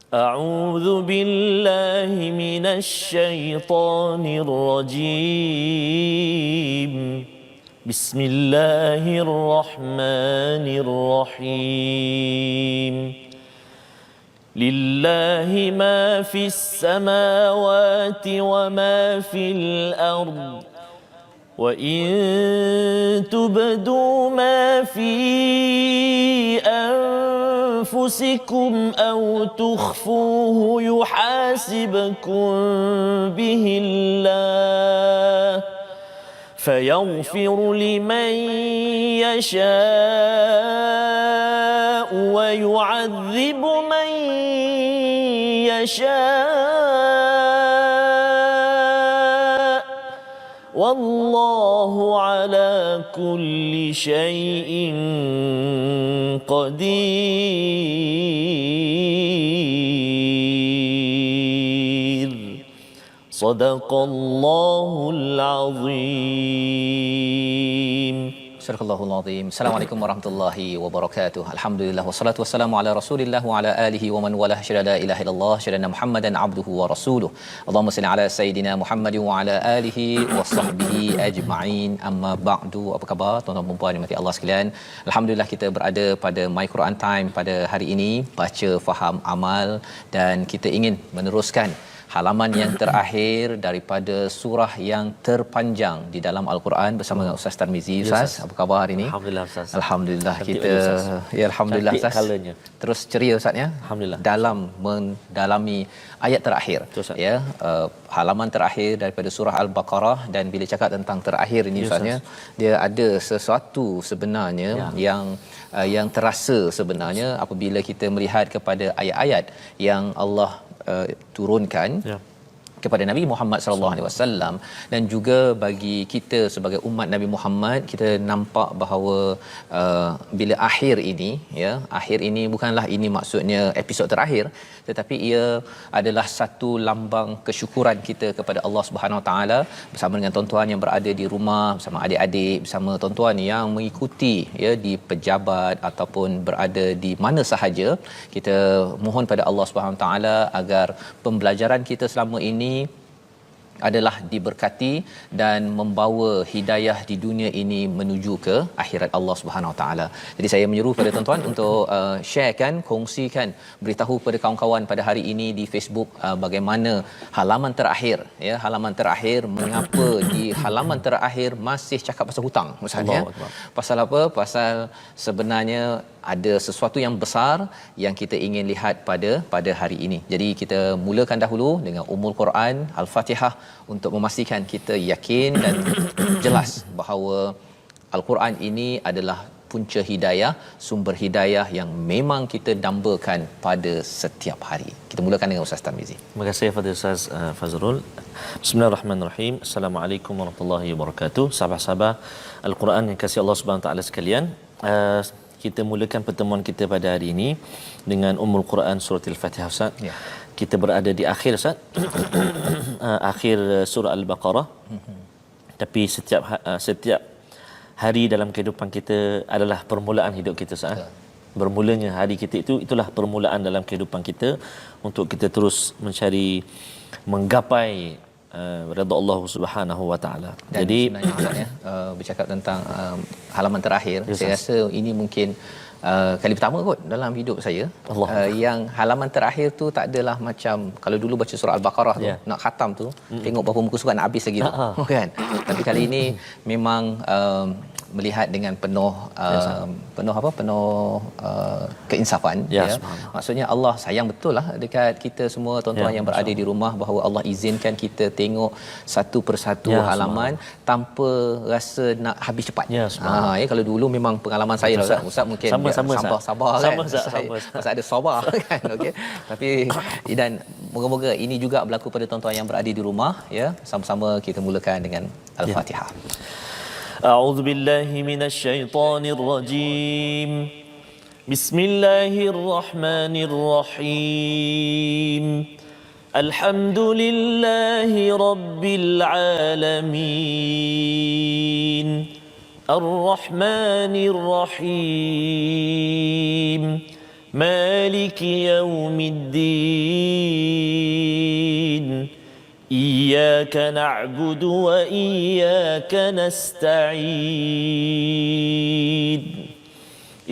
أعوذ بالله من الشيطان الرجيم. بسم الله الرحمن الرحيم. لله ما في السماوات وما في الأرض وإن تبدوا ما في أنفسكم أو تخفوه يحاسبكم به الله فيغفر لمن يشاء ويعذب من يشاء والله على كل شيء قدير. صدق الله العظيم. Surahul Azim. Assalamualaikum warahmatullahi wabarakatuh. Alhamdulillah wassalatu wassalamu ala Rasulillah wa ala alihi wa man walah. Syada la ilaha illallah, syada Muhammadan abduhu wa rasuluh. Allahumma salli ala sayidina Muhammad wa ala alihi wa sahbihi ajma'in. Amma ba'du. Apa khabar tuan-tuan dan puan dimati Allah sekalian? Alhamdulillah kita berada pada My Quran Time pada hari ini, baca faham amal, dan kita ingin meneruskan halaman yang terakhir daripada surah yang terpanjang di dalam Al-Quran bersama dengan Ustaz Tarmizi. Ustaz, apa khabar hari ini? Alhamdulillah Ustaz. Alhamdulillah Cantik kita Ustaz. Ya alhamdulillah Cantik Ustaz. colournya. Terus ceria Ustaz ya. Alhamdulillah. Dalam mendalami ayat terakhir. Betul, Ustaz. Ya, halaman terakhir daripada surah Al-Baqarah, dan bila cakap tentang terakhir ini Ya, Ustaz ya, dia ada sesuatu sebenarnya yang terasa sebenarnya apabila kita melihat kepada ayat-ayat yang Allah turunkan kepada Nabi Muhammad sallallahu alaihi wasallam, dan juga bagi kita sebagai umat Nabi Muhammad, kita nampak bahawa bila akhir ini ya, akhir ini bukanlah ini maksudnya episod terakhir, tetapi ia adalah satu lambang kesyukuran kita kepada Allah Subhanahu Wa Taala bersama dengan tuan-tuan yang berada di rumah, bersama adik-adik, bersama tuan-tuan yang mengikuti ya di pejabat ataupun berada di mana sahaja. Kita mohon pada Allah Subhanahu Wa Taala agar pembelajaran kita selama ini adalah diberkati dan membawa hidayah di dunia ini menuju ke akhirat Allah Subhanahu Wa Taala. Jadi saya menyeru pada tuan-tuan untuk sharekan, kongsikan, beritahu kepada kawan-kawan pada hari ini di Facebook bagaimana halaman terakhir ya, halaman terakhir, mengapa di halaman terakhir masih cakap pasal hutang Ustaz ya. Pasal apa? Pasal sebenarnya ada sesuatu yang besar yang kita ingin lihat pada hari ini. Jadi kita mulakan dahulu dengan Ummul Quran Al-Fatihah untuk memastikan kita yakin dan jelas bahawa Al-Quran ini adalah punca hidayah, sumber hidayah yang memang kita dambakan pada setiap hari. Kita mulakan dengan Ustaz Tarmizi. Terima kasih kepada Ustaz Fazrul. Bismillahirrahmanirrahim. Assalamualaikum warahmatullahi wabarakatuh. Sahabat-sahabat Al-Quran yang kasih Allah Subhanahu Wa Taala sekalian, kita mulakan pertemuan kita pada hari ini dengan Ummul Quran surah Al-Fatihah Ustaz. Ya. Kita berada di akhir Ustaz. Akhir surah Al-Baqarah. Tapi setiap hari dalam kehidupan kita adalah permulaan hidup kita Ustaz. Ya. Bermulanya hari kita itulah permulaan dalam kehidupan kita untuk kita terus mencari menggapai redha Allah Subhanahu Wa Taala. Jadi sebenarnya bercakap tentang halaman terakhir, saya rasa ini mungkin kali pertama kot dalam hidup saya yang halaman terakhir tu tak adalah macam kalau dulu baca surah Al-Baqarah tu nak khatam tu tengok berapa muka surat nak habis lagi tu kan. Tapi kali ini memang melihat dengan penuh keinsafan ya. Maksudnya Allah sayang betul lah dekat kita semua tuan-tuan yang berada di rumah, bahawa Allah izinkan kita tengok satu persatu halaman tanpa rasa nak habis cepat. Ya, kalau dulu memang pengalaman saya lah Ustaz mungkin sabar kan. Masa ada sabar kan. Okey. Tapi dan moga-moga ini juga berlaku pada tuan-tuan yang berada di rumah ya. Sama-sama kita mulakan dengan Al-Fatihah. أعوذ بالله من الشيطان الرجيم. بسم الله الرحمن الرحيم. الحمد لله رب العالمين الرحمن الرحيم مالك يوم الدين إياك نعبد وإياك نستعين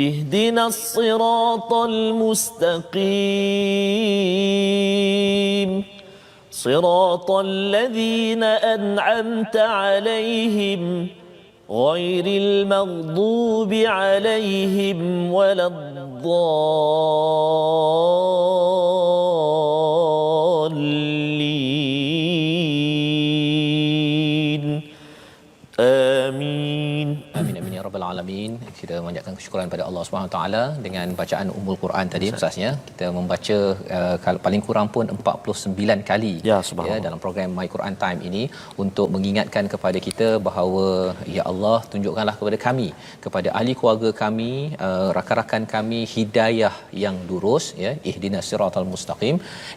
اهدنا الصراط المستقيم صراط الذين أنعمت عليهم غير المغضوب عليهم ولا الضالين آمين. Amin amin ya rabbal alamin. Kita mengucapkan kesyukuran pada Allah Subhanahu taala dengan bacaan Ummul Quran tadi ustaznya. Kita membaca kalau paling kurang pun 49 kali ya, dalam program My Quran Time ini untuk mengingatkan kepada kita bahawa ya Allah tunjukkanlah kepada kami, kepada ahli keluarga kami, rakan-rakan kami hidayah yang lurus ya, ihdinas siratal mustaqim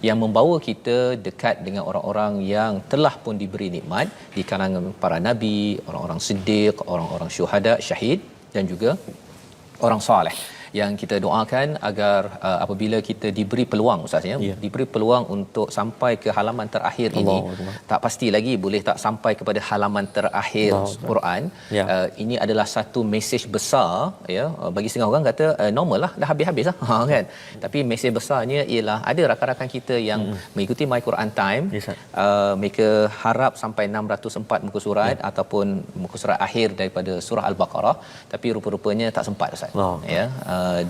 yang membawa kita dekat dengan orang-orang yang telah pun diberi nikmat di kalangan para nabi, orang-orang siddiq, orang-orang syuhada, syahid dan juga orang soleh yang kita doakan agar apabila kita diberi peluang ustaz ya, diberi peluang untuk sampai ke halaman terakhir ini, tak pasti lagi boleh tak sampai kepada halaman terakhir Quran. Ini adalah satu mesej besar ya, bagi setengah orang kata normal lah, dah habis-habis lah kan, tapi mesej besarnya ialah ada rakan-rakan kita yang mengikuti My Quran Time, mereka harap sampai 604 muka surat ataupun muka surat akhir daripada surah Al-Baqarah, tapi rupa-rupanya tak sempat ustaz ya.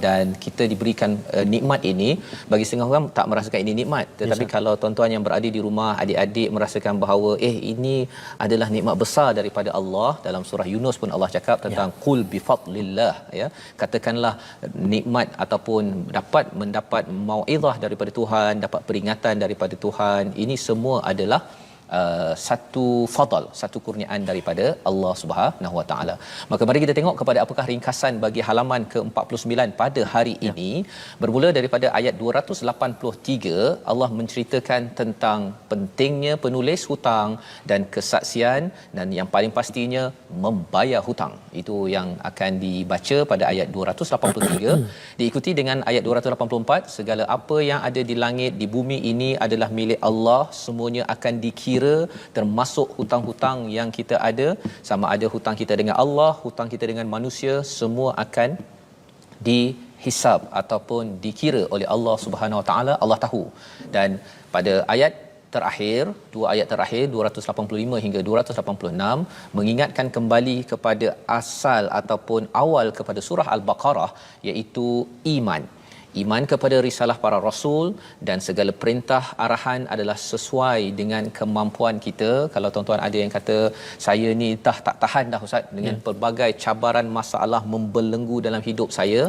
Dan kita diberikan nikmat ini, bagi setengah orang tak merasakan ini nikmat, tetapi kalau tuan-tuan yang berada di rumah, adik-adik merasakan bahawa ini adalah nikmat besar daripada Allah. Dalam surah Yunus pun Allah cakap tentang qul bi fadlillah ya, katakanlah nikmat ataupun mendapat mauizah daripada Tuhan, dapat peringatan daripada Tuhan, ini semua adalah satu fadal, satu kurniaan daripada Allah Subhanahu Wa Taala. Maka mari kita tengok kepada apakah ringkasan bagi halaman ke-49 pada hari ini. Bermula daripada ayat 283, Allah menceritakan tentang pentingnya penulis hutang dan kesaksian, dan yang paling pastinya membayar hutang. Itu yang akan dibaca pada ayat 283 diikuti dengan ayat 284. Segala apa yang ada di langit di bumi ini adalah milik Allah, semuanya akan dikira, termasuk hutang-hutang yang kita ada, sama ada hutang kita dengan Allah, hutang kita dengan manusia, semua akan dihisab ataupun dikira oleh Allah Subhanahu Wa Taala. Allah tahu. Dan pada ayat terakhir, dua ayat terakhir 285 hingga 286 mengingatkan kembali kepada asal ataupun awal kepada surah Al-Baqarah, iaitu iman. Iman kepada risalah para rasul dan segala perintah arahan adalah sesuai dengan kemampuan kita. Kalau tuan-tuan ada yang kata saya ni tak tahan dah ustaz dengan pelbagai cabaran masalah membelenggu dalam hidup saya,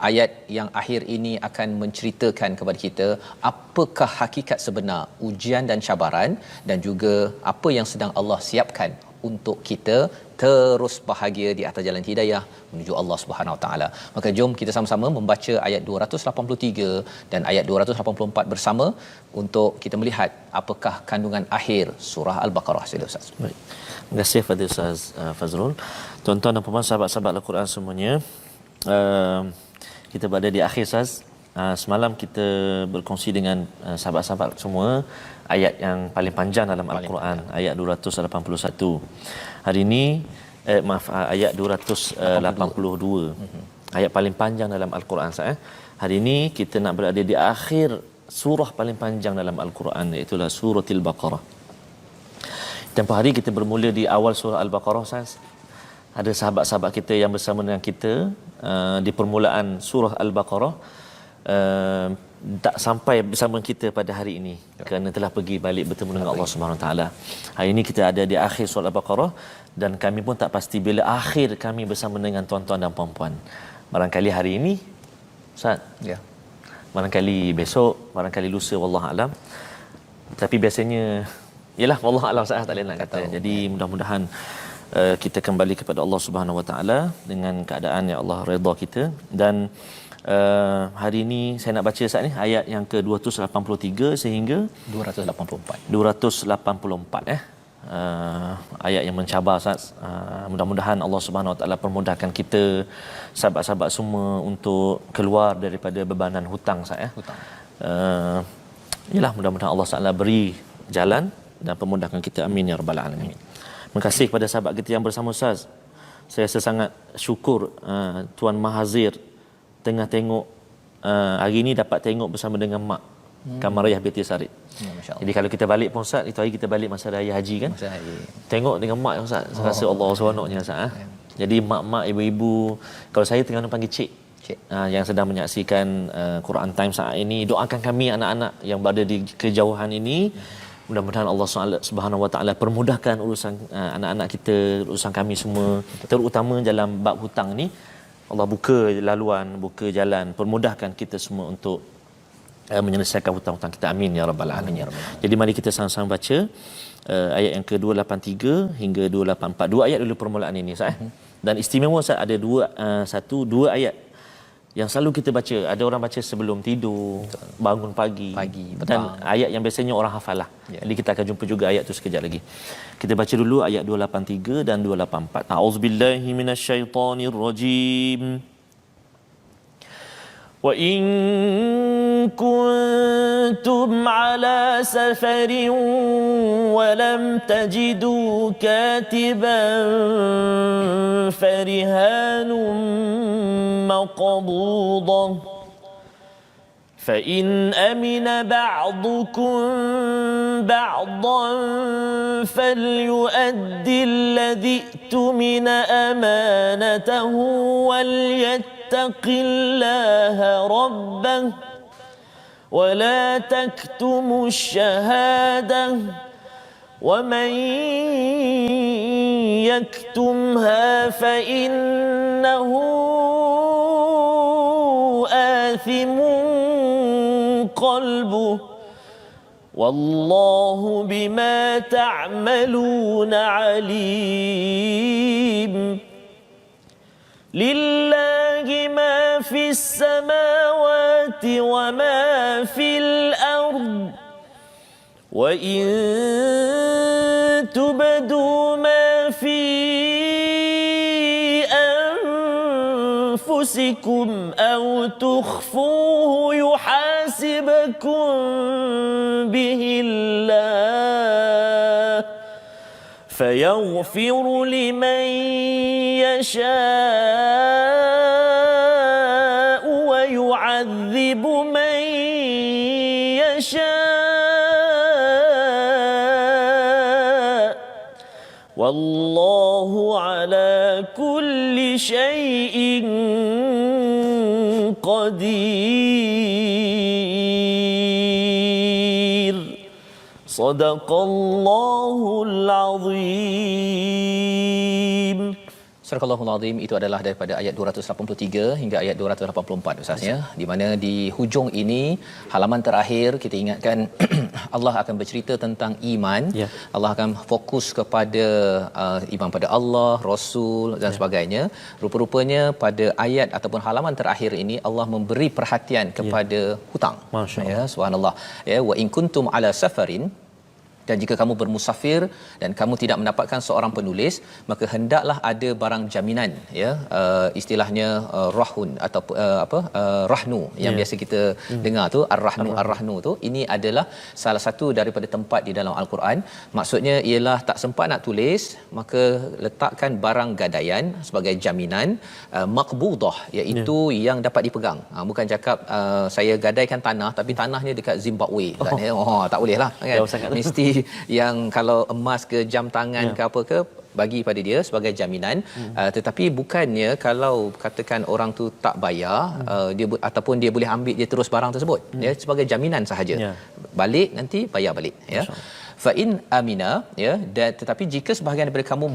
ayat yang akhir ini akan menceritakan kepada kita apakah hakikat sebenar ujian dan cabaran, dan juga apa yang sedang Allah siapkan untuk kita terus bahagia di atas jalan hidayah menuju Allah Subhanahu Wa Taala. Maka jom kita sama-sama membaca ayat 283 dan ayat 284 bersama untuk kita melihat apakah kandungan akhir surah Al-Baqarah. Sila Ustaz. Baik. Terima kasih kepada Ustaz Fazrul. Tuan-tuan dan puan-puan sahabat-sahabat Al-Quran semuanya, kita berada di akhir Ustaz. Semalam kita berkongsi dengan sahabat-sahabat semua ayat yang paling panjang dalam Al-Quran, ayat 281. Hari ini ayat 282. Ayat paling panjang dalam Al-Quran Hari ini kita nak berada di akhir surah paling panjang dalam Al-Quran, iaitu suratul Baqarah. Tempoh hari kita bermula di awal surah Al-Baqarah Ada sahabat-sahabat kita yang bersama dengan kita di permulaan surah Al-Baqarah, tak sampai bersama kita pada hari ini kerana telah pergi balik bertemu dengan Allah Subhanahu Taala. Hari ini kita ada di akhir surah Al-Baqarah dan kami pun tak pasti bila akhir kami bersama dengan tuan-tuan dan puan-puan. Barangkali hari ini Ustaz, barangkali besok, barangkali lusa, wallahu alam. Tapi biasanya yalah wallahu alam, saya tak boleh nak kata. Jadi mudah-mudahan kita kembali kepada Allah Subhanahu Wa Taala dengan keadaan yang Allah redha kita. Dan hari ini saya nak baca saat ni ayat yang ke 283 sehingga 284. ayat yang mencabar Ustaz. Mudah-mudahan Allah Subhanahu Wa Taala permudahkan kita sahabat-sahabat semua untuk keluar daripada bebanan hutang Ustaz ya. Hutang. Yalah, mudah-mudahan Allah Taala beri jalan dan permudahkan kita, amin ya rabbal alamin. Terima kasih kepada sahabat kita yang bersama Ustaz. Saya rasa sangat syukur Tuan Mahazir tengah tengok hari ini dapat tengok bersama dengan mak Kamariyah binti Sarid. Jadi kalau kita balik pun Ustaz, itu hari kita balik masa raya haji kan. Masa hari. Tengok dengan mak Ustaz. Saya rasa Allah seronoknya Ustaz. Jadi mak-mak, ibu-ibu, kalau saya tengah panggil cik. Yang sedang menyaksikan Quran Time saat ini, doakan kami anak-anak yang berada di kejauhan ini. Mudah-mudahan Allah Subhanahu Wa Taala permudahkan urusan anak-anak kita, urusan kami semua, terutama dalam bab hutang ni. Allah buka laluan, buka jalan, permudahkan kita semua untuk menyelesaikan hutang-hutang kita, amin ya rabbal alamin. Jadi mari kita sama-sama baca ayat yang ke-283 hingga 284. Dua ayat dulu permulaan ini Ustaz. Dan istimewa Ustaz, ada dua ayat yang selalu kita baca. Ada orang baca sebelum tidur, bangun pagi dan ayat yang biasanya orang hafal lah. Jadi kita akan jumpa juga ayat tu sekejap lagi. Kita baca dulu ayat 283 dan 284. A'udzubillahi minasyaitonirrajim. Wa in kuntum ala safarin wa lam tajidu katiban farihanun maqbudah فإن أمن بعضكم بعضا فليؤد الذي اؤتمن أمانته وليتق الله ربه ولا تكتموا الشهادة ومن يكتمها فإنه آثم قلبه والله بما تعملون عليم لله ما في السماوات وما في الأرض وإن تبدوا ما في أنفسكم أو تخفوه يحاسبكم به الله فيغفر لمن يشاء ويعذب من يشاء والله على كل شيء قدير صدق الله العظيم. Surah Al-Azim itu adalah daripada ayat 283 hingga ayat 284 Ustaz ya, di mana di hujung ini halaman terakhir kita ingatkan Allah akan bercerita tentang iman. Allah akan fokus kepada iman pada Allah, Rasul dan sebagainya. Rupa-rupanya pada ayat ataupun halaman terakhir ini Allah memberi perhatian kepada hutang. Ya, subhanallah. Ya, wa in kuntum ala safarin, dan jika kamu bermusafir dan kamu tidak mendapatkan seorang penulis, maka hendaklah ada barang jaminan ya, istilahnya rahun atau rahnu yang biasa kita dengar tu, ar-rahnu tu, ini adalah salah satu daripada tempat di dalam al-Quran. Maksudnya ialah tak sempat nak tulis, maka letakkan barang gadaian sebagai jaminan, maqbudah iaitu yang dapat dipegang. Bukan cakap saya gadaikan tanah tapi tanahnya dekat Zimbabwe kan. Tak boleh lah kan. Mesti yang kalau emas ke jam tangan ke apa ke bagi pada dia sebagai jaminan. Tetapi bukannya kalau katakan orang tu tak bayar, dia ataupun dia boleh ambil dia terus barang tersebut ya, sebagai jaminan sahaja. Balik nanti bayar balik ya. Fa in amina ya, dan tetapi jika sebahagian daripada kamu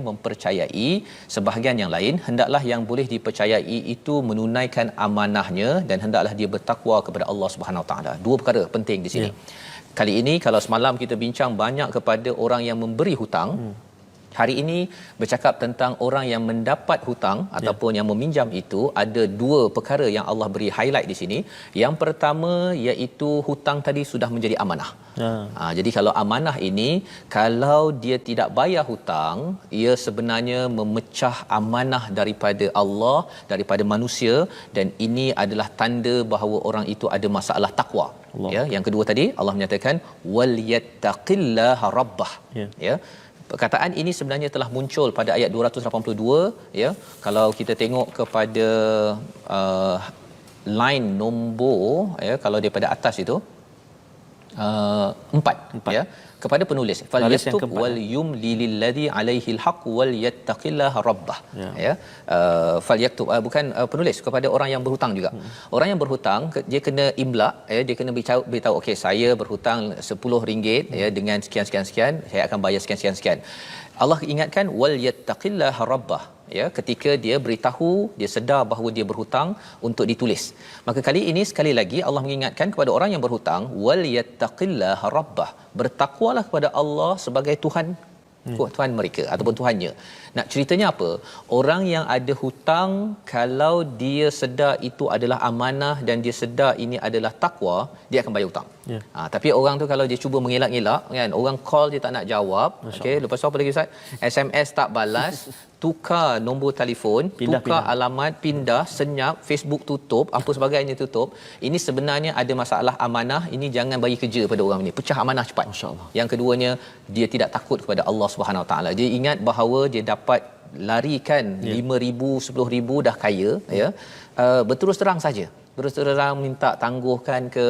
mempercayai sebahagian yang lain, hendaklah yang boleh dipercayai itu menunaikan amanahnya dan hendaklah dia bertakwa kepada Allah Subhanahu Wa Taala. Dua perkara penting di sini. Kali ini kalau semalam kita bincang banyak kepada orang yang memberi hutang, Hari ini bercakap tentang orang yang mendapat hutang ataupun yang meminjam itu ada dua perkara yang Allah beri highlight di sini. Yang pertama iaitu hutang tadi sudah menjadi amanah. Jadi kalau amanah ini kalau dia tidak bayar hutang, ia sebenarnya memecah amanah daripada Allah, daripada manusia, dan ini adalah tanda bahawa orang itu ada masalah takwa. Ya, yang kedua tadi Allah menyatakan wal yattaqillaha rabbah. Ya. Perkataan ini sebenarnya telah muncul pada ayat 282, ya. Kalau kita tengok kepada line nombor, ya, kalau daripada atas itu 4, ya, kepada penulis falyaktub wal yumli lilladhi alaihi alhaq wal yattaqillaha rabbah, ya. Falyaktub bukan penulis, kepada orang yang berhutang juga. Orang yang berhutang dia kena imlak, ya, dia kena beritahu okey saya berhutang RM10, ya, dengan sekian saya akan bayar sekian. Allah ingatkan wal yattaqillaha rabbah, ya, ketika dia beritahu, dia sedar bahawa dia berhutang untuk ditulis. Maka kali ini sekali lagi Allah mengingatkan kepada orang yang berhutang wal yattaqillaha rabbah, bertakwalah kepada Allah sebagai Tuhan, Tuhan mereka ataupun Tuhannya. Nak ceritanya apa? Orang yang ada hutang, kalau dia sedar itu adalah amanah dan dia sedar ini adalah takwa, dia akan bayar hutang. Tapi orang tu kalau dia cuba mengelak-elak, kan, orang call dia tak nak jawab, okey, lepas tu apa lagi Ustaz? SMS tak balas, tukar nombor telefon, tukar alamat, pindah, senyap, Facebook tutup, apa sebagainya tutup. Ini sebenarnya ada masalah amanah. Ini jangan bagi kerja pada orang ini. Pecah amanah cepat. Yang keduanya, dia tidak takut kepada Allah Subhanahu Wa Taala. Dia ingat bahawa dia dapat larikan 5,000, 10,000 dah kaya, ya. Berterus terang saja. Berterus terang minta tangguhkan ke,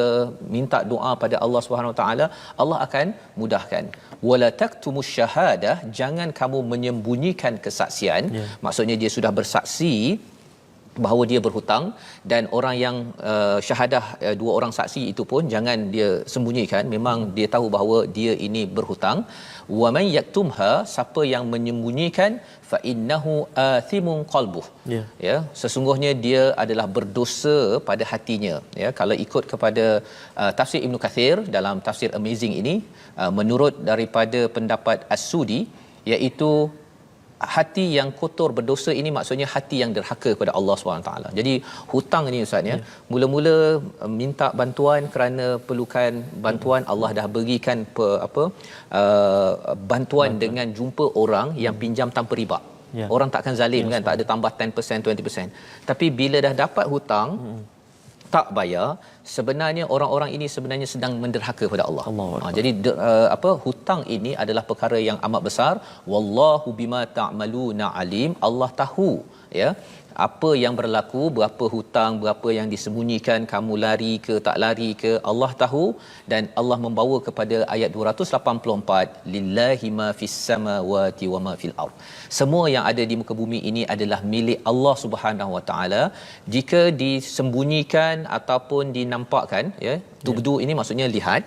minta doa pada Allah Subhanahu Wa Taala, Allah akan mudahkan. Wala taktumus syahadah, jangan kamu menyembunyikan kesaksian. Maksudnya dia sudah bersaksi bahawa dia berhutang, dan orang yang syahadah, dua orang saksi itu pun jangan dia sembunyikan, memang dia tahu bahawa dia ini berhutang. Wa man yaktumha, siapa yang menyembunyikan, fa innahu athimun qalbuh, ya, sesungguhnya dia adalah berdosa pada hatinya, ya. Kalau ikut kepada tafsir Ibn Kathir dalam tafsir Amazing ini, menurut daripada pendapat As-Sudi, iaitu hati yang kotor berdosa ini maksudnya hati yang derhaka kepada Allah SWT. Jadi hutang ini Ustaz, ya, mula-mula minta bantuan kerana perlukan bantuan, Allah dah berikan bantuan dengan jumpa orang yang pinjam tanpa riba. Orang takkan zalim, kan, tak ada tambah 10%, 20%. Tapi bila dah dapat hutang, tak bayar, sebenarnya orang-orang ini sebenarnya sedang menderhaka kepada Allah. Jadi hutang ini adalah perkara yang amat besar. Wallahu bima ta'maluna alim. Allah tahu, ya, apa yang berlaku, berapa hutang, berapa yang disembunyikan, kamu lari ke tak lari ke, Allah tahu. Dan Allah membawa kepada ayat 284, lillahi ma fis samawati wa ma fil ard. Semua yang ada di muka bumi ini adalah milik Allah Subhanahu Wa Taala. Jika disembunyikan ataupun dinampakkan, ya, tubdu ini maksudnya lihat,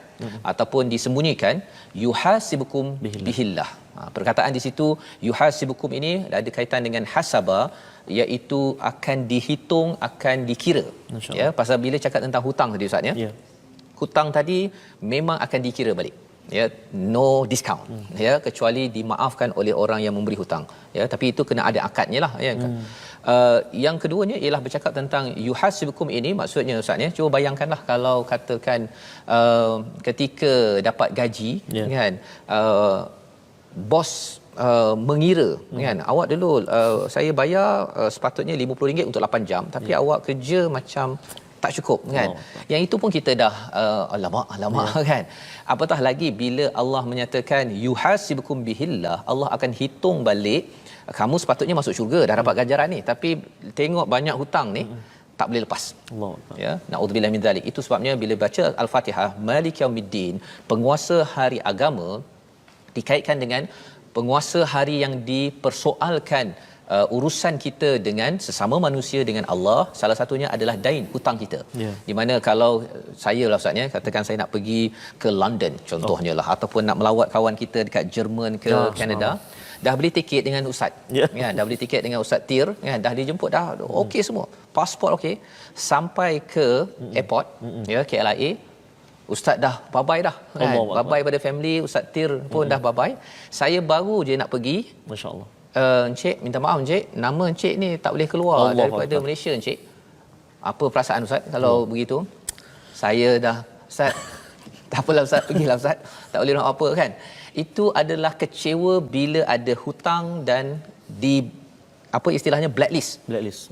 ataupun disembunyikan, yuhasibukum bihillah. Perkataan di situ yuhasibukum ini ada kaitan dengan hasaba, iaitu akan dihitung, akan dikira, ya. Pasal bila cakap tentang hutang tadi Ustaz, ya, hutang tadi memang akan dikira balik, ya, no discount, ya, kecuali dimaafkan oleh orang yang memberi hutang, ya, tapi itu kena ada akadnya lah, ya. Yang keduanya ialah bercakap tentang yuhasibukum ini maksudnya Ustaz, ya, cuba bayangkanlah kalau katakan ketika dapat gaji, kan, bos mengira, kan, awak dulu saya bayar sepatutnya RM50 untuk 8 jam, tapi awak kerja macam tak cukup, kan. Yang itu pun kita dah alamak, kan. Apatah lagi bila Allah menyatakan yuhasibukum bihillah, Allah akan hitung balik, kamu sepatutnya masuk syurga, dah dapat ganjaran ni, tapi tengok banyak hutang ni, tak boleh lepas. Ya, naudzubillah min zalik. Itu sebabnya bila baca Al-Fatihah, Maliki Yaumiddin, penguasa hari agama, dikaitkan dengan penguasa hari yang dipersoalkan urusan kita dengan sesama manusia, dengan Allah. Salah satunya adalah dain, hutang kita. Di mana kalau saya lah Ustaz, katakan saya nak pergi ke London contohnya lah, ataupun nak melawat kawan kita dekat Jerman ke Kanada, dah beli tiket dengan ustaz, kan, dah beli tiket dengan ustaz Tir, kan, dah dijemput, dah okey semua, pasport okey, sampai ke airport, ya, KLIA, Ustaz dah bye-bye dah kan. Allah Bye-bye pada family, Ustaz Tir pun dah bye-bye. Saya baru je nak pergi. Masya-Allah. Encik, minta maaf encik, nama encik ni tak boleh keluar Allah daripada Allah. Malaysia encik. Apa perasaan Ustaz kalau begitu? Saya dah, Ustaz, tak apalah Ustaz, pergilah Ustaz. Tak boleh nak apa kan. Itu adalah kecewa bila ada hutang dan di apa istilahnya blacklist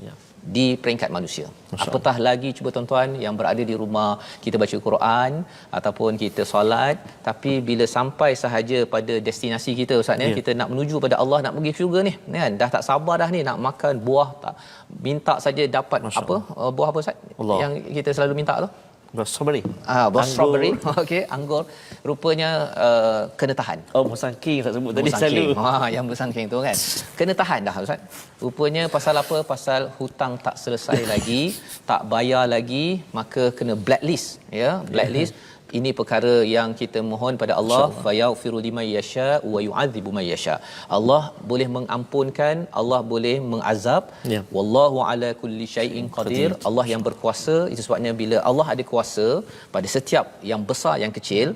Ya. di peringkat manusia. Apatah lagi cuba tuan-tuan yang berada di rumah, kita baca Quran ataupun kita solat, tapi bila sampai sahaja pada destinasi kita Ustaz ni, kita nak menuju pada Allah, nak pergi syurga ni kan, dah tak sabar dah ni nak makan buah, tak minta saja dapat apa buah apa Ustaz Allah. yang kita selalu minta tu? Buah strawberry. Buah strawberry. Okey, anggur rupanya kena tahan. Oh, musangking tak sebut tadi selalu. Yang bersangking tu kan. Kena tahan dah Ustaz. Rupanya pasal apa? Pasal hutang tak selesai lagi, tak bayar lagi, maka kena blacklist ya, blacklist. Ini perkara yang kita mohon pada Allah, fa yaghfiru liman yasha wa yu'adzibu man yasha. Allah boleh mengampunkan, Allah boleh mengazab. Wallahu ala kulli syai'in qadir. Allah yang berkuasa. Itu sebabnya bila Allah ada kuasa pada setiap yang besar yang kecil,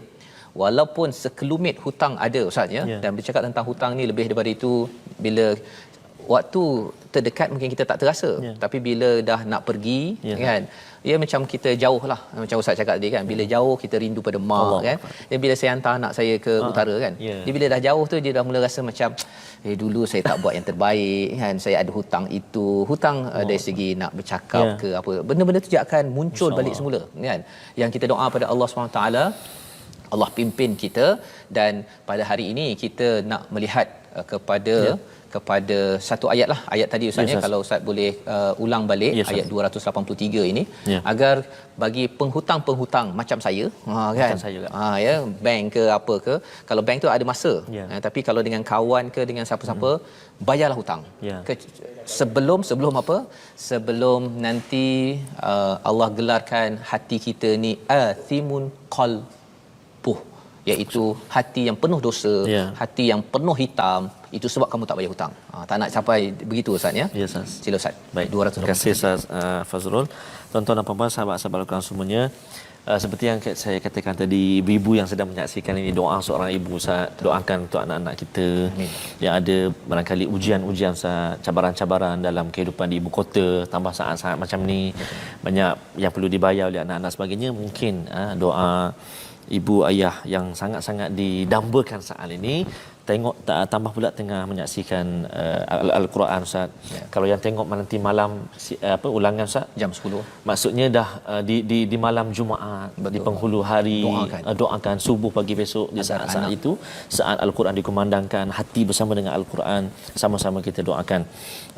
walaupun sekelumit hutang ada Ustaz ya. Dan bercakap tentang hutang ni lebih daripada itu, bila waktu terdekat mungkin kita tak terasa, tapi bila dah nak pergi kan, ia macam kita jauh lah, macam Ustaz cakap tadi kan, bila jauh kita rindu pada mak Allah kan. Dan bila saya hantar anak saya ke utara kan, dia bila dah jauh tu dia dah mula rasa macam dulu saya tak buat yang terbaik kan, saya ada hutang itu, hutang dari segi nak bercakap ke apa, benda-benda tu dia akan muncul balik semula kan. Yang kita doa pada Allah SWT, Allah pimpin kita. Dan pada hari ini kita nak melihat kepada satu ayat lah, ayat tadi Ustaz kalau Ustaz boleh ulang balik ayat 283 ini, agar bagi penghutang-penghutang macam saya kan, macam saya juga. Ya, bank ke apa ke, kalau bank tu ada masa, tapi kalau dengan kawan ke dengan siapa-siapa, bayarlah hutang. Sebelum apa, sebelum nanti Allah gelarkan hati kita ni athimun qalbuh, iaitu hati yang penuh dosa, hati yang penuh hitam. Itu sebab kamu tak bayar hutang. Tak nak sampai begitu Ustaz ya. Ya Ustaz. Sila Ustaz. Baik. Terima kasih Ustaz Fazrul. Tuan-tuan dan puan-puan, sahabat-sahabat Al-Quran semuanya, seperti yang saya katakan tadi, ibu-ibu yang sedang menyaksikan ini, doa seorang ibu Ustaz, doakan untuk anak-anak kita. Amin. Yang ada barangkali ujian-ujian Ustaz, cabaran-cabaran dalam kehidupan di ibu kota, tambah saat-saat macam ni, banyak yang perlu dibayar oleh anak-anak sebagainya. Mungkin doa ibu ayah yang sangat-sangat didambakan saat ini, tengok tambah pula tengah menyaksikan Al-Quran Ustaz. Kalau yang tengok nanti malam ulangan Ustaz jam 10, maksudnya dah di malam Jumaat. Betul. Di penghulu hari doakan subuh pagi besok di saat-saat itu, saat Al-Quran dikumandangkan, hati bersama dengan Al-Quran, sama-sama kita doakan.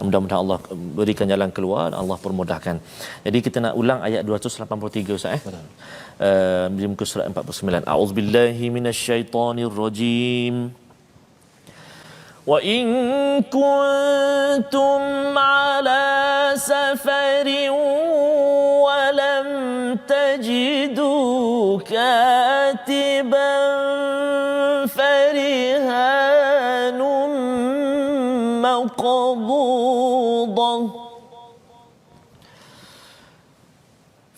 Mudah-mudahan Allah berikan jalan keluar, Allah permudahkan. Jadi kita nak ulang ayat 283 Ustaz di muka surat 49. A'udzubillahi minasyaitonirrajim. وَإِن كُنتُمْ عَلَى سَفَرٍ وَلَمْ تَجِدُوا كَاتِبًا فَرِهَانٌ مَّقْبُوضَةٌ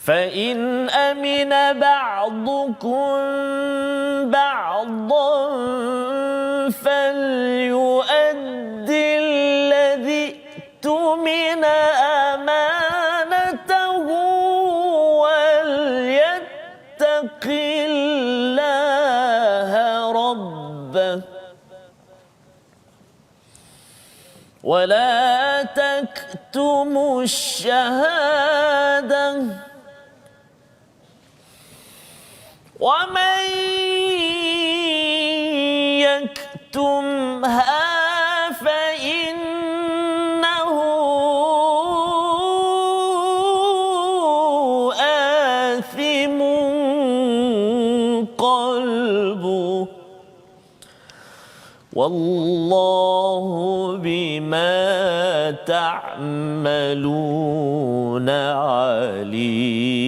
فَإِنْ أَمِنَ بَعْضُكُمْ بَعْضًا فَلْيُؤَدِّ الَّذِي اؤْتُمِنَ أَمَانَتَهُ وَلْيَتَّقِ اللَّهَ رَبَّهُ وَلَا تَكْتُمُوا الشَّهَادَةَ وَمَن يَكْتُمْهَا فَإِنَّهُ آثِمٌ قَلْبُهُ وَاللَّهُ بِمَا تَعْمَلُونَ عَلِيمٌ.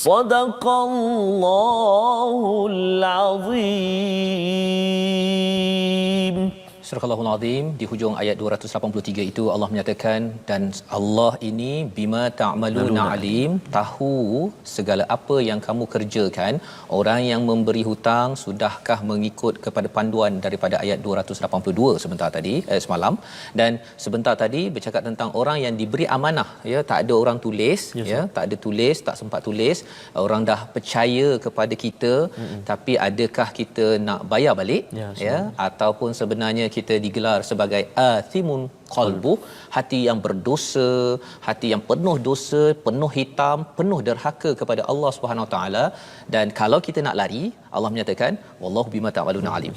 صدق الله العظيم. Surahul Azim di hujung ayat 283 itu Allah menyatakan, dan Allah ini bima ta'maluna alim, tahu segala apa yang kamu kerjakan. Orang yang memberi hutang sudahkah mengikut kepada panduan daripada ayat 282 sebentar tadi semalam, dan sebentar tadi bercakap tentang orang yang diberi amanah, ya, tak ada orang tulis, ya, tak ada tulis, tak sempat tulis, orang dah percaya kepada kita, tapi adakah kita nak bayar balik, ya, ataupun sebenarnya kita digelar sebagai athimun qalbu, hati yang berdosa, hati yang penuh dosa, penuh hitam, penuh derhaka kepada Allah Subhanahu Wa Taala. Dan kalau kita nak lari, Allah menyatakan wallahu bima ta'maluna alim.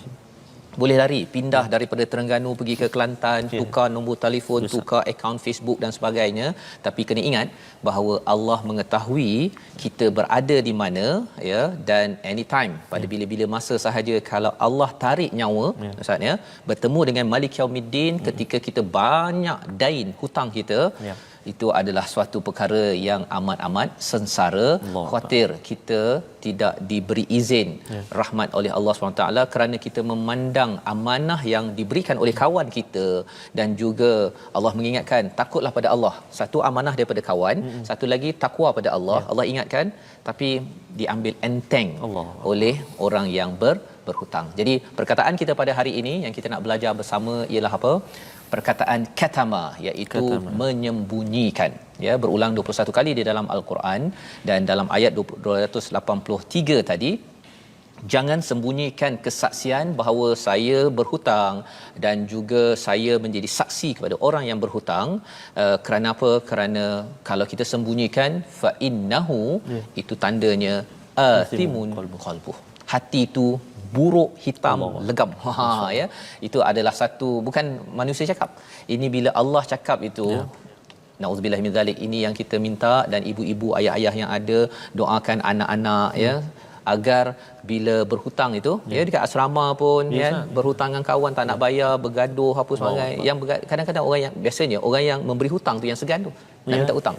Boleh lari, pindah daripada Terengganu pergi ke Kelantan, tukar nombor telefon, tukar akaun Facebook dan sebagainya, tapi kena ingat bahawa Allah mengetahui kita berada di mana, ya, dan anytime, pada bila-bila masa sahaja kalau Allah tarik nyawa, maksudnya bertemu dengan Malik Yaumiddin ketika kita banyak dain hutang kita, itu adalah suatu perkara yang amat-amat sengsara. Khawatir kita tidak diberi izin rahmat oleh Allah SWT kerana kita memandang amanah yang diberikan oleh kawan kita, dan juga Allah mengingatkan takutlah pada Allah. Satu amanah daripada kawan, satu lagi takwa pada Allah. Allah ingatkan, tapi diambil enteng oleh orang yang berhutang. Jadi perkataan kita pada hari ini yang kita nak belajar bersama ialah apa? Perkataan katama, iaitu menyembunyikan, ya, berulang 21 kali di dalam Al-Quran. Dan dalam ayat 283 tadi, jangan sembunyikan kesaksian bahawa saya berhutang dan juga saya menjadi saksi kepada orang yang berhutang. Kerana apa? Kerana kalau kita sembunyikan, fa innahu, itu tandanya athimun qalbuh, hati itu buruk, hitam, legam. Ya, itu adalah satu, bukan manusia cakap. Ini bila Allah cakap itu, nauzubillah min zalik. Ini yang kita minta, dan ibu-ibu, ayah-ayah yang ada, doakan anak-anak, ya, agar bila berhutang itu, ya, dekat asrama pun, ya, berhutang dengan kawan tak nak bayar, bergaduh apa sebagainya. Yang kadang-kadang orang yang biasanya orang yang memberi hutang tu yang segan tu nak minta hutang.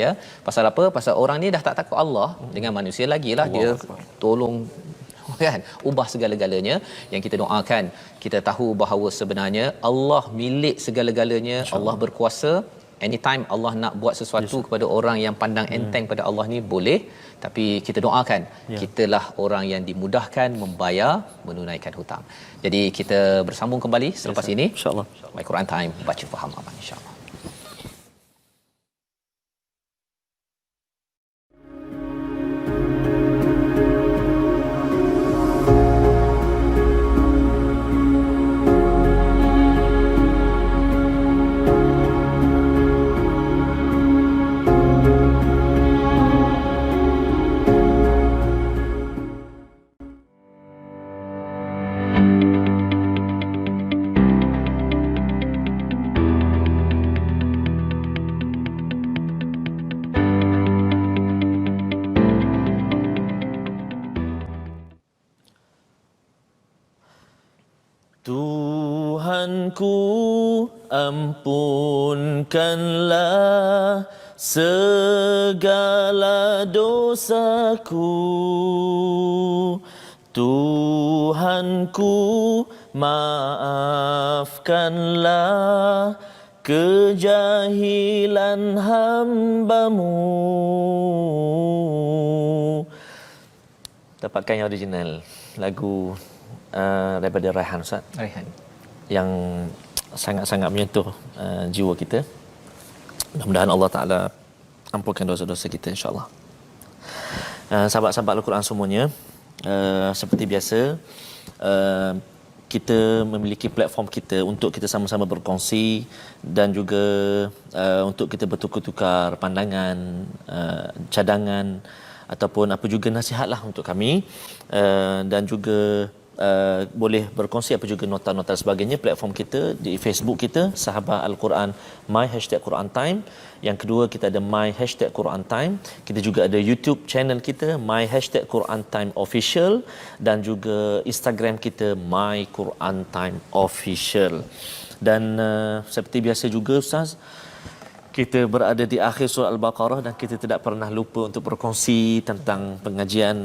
Ya, pasal apa? Pasal orang ni dah tak takut Allah dengan manusia lagilah, dia tolong, kan, ubah segala-galanya. Yang kita doakan, kita tahu bahawa sebenarnya Allah milik segala-galanya, Allah berkuasa. Anytime Allah nak buat sesuatu kepada orang yang pandang enteng pada Allah ni boleh, tapi kita doakan kitalah orang yang dimudahkan membayar, menunaikan hutang. Jadi kita bersambung kembali selepas ini, insya-Allah. My Quran Time, baca faham aman, insya-Allah. Tuhanku, ampunkanlah segala dosaku. Tuhanku, maafkanlah kejahilan hamba-Mu. Dapatkan yang original lagu daripada Raihan, Ustaz. Raihan yang sangat-sangat menyentuh jiwa kita. Mudah-mudahan Allah Ta'ala ampunkan dosa-dosa kita, insya-Allah. Sahabat-sahabat Al-Quran semuanya, seperti biasa, kita memiliki platform kita untuk kita sama-sama berkongsi dan juga untuk kita bertukar-tukar pandangan, cadangan ataupun apa juga nasihatlah untuk kami, dan juga boleh berkongsi apa juga nota-nota sebagainya. Platform kita di Facebook kita Sahabat Al-Quran My #Quran Time. Yang kedua, kita ada My #Quran Time. Kita juga ada YouTube channel kita My #Quran Time Official, dan juga Instagram kita My Quran Time Official. Dan seperti biasa juga, Ustaz, Kita berada di akhir surah Al-Baqarah dan kita tidak pernah lupa untuk berkongsi tentang pengajian